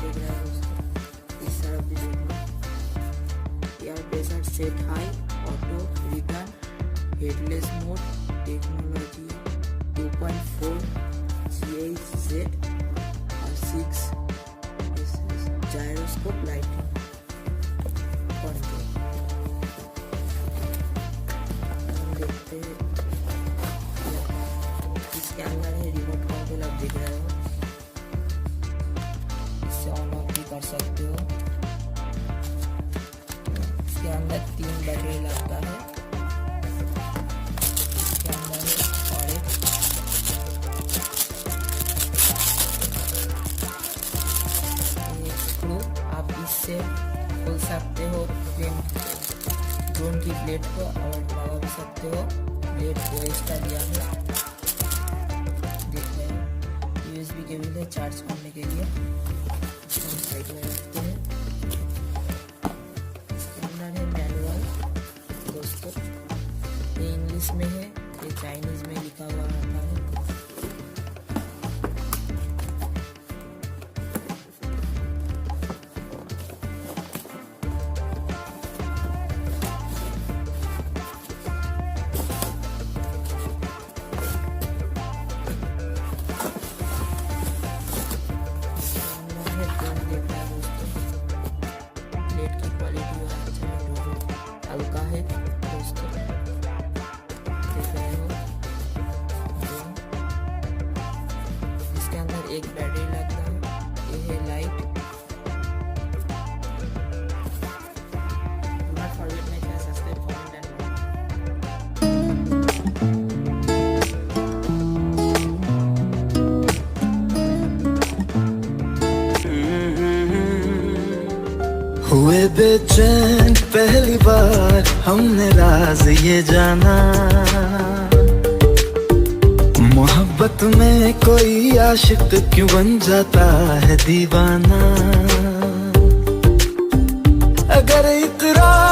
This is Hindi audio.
देख रहे हैं दोस्तों, इस तरफ भी देखो, air pressure set high, auto, return, headless mode, technology 2.4 GIZ और 6 जायरोस्कोप लाइटिंग कंट्रोल। देखते हैं इसके अंदर है रिमोट कंट्रोल, आप देख रहे हो, इससे ऑन ऑफ भी कर सकते हो। इसके अंदर 3 बैटरी लगता है, इसके अंदर और एक स्क्रू आप इससे खोल सकते हो ड्रोन की प्लेट को, और लगा भी सकते हो। प्लेट को एक्स्ट्रा दिया है, देख रहे हैं। USB केबल है चार्ज करने के लिए, इसको हम साइड में रखते हैं। इसके अंदर है मैनुअल दोस्तों, ये इंग्लिश में है, ये चाइनीज में लिखा हुआ रहता है। प्लेट की क्वालिटी अच्छा है, हल्का है दोस्तों, देख रहे हो। इसके अंदर एक बैटरी लगता है, ये है light. Not forget my channel, subscribe, comment and हुए बेचैन पहली बार हमने राज ये जाना, मोहब्बत में कोई आशिक क्यों बन जाता है दीवाना। अगर इकरार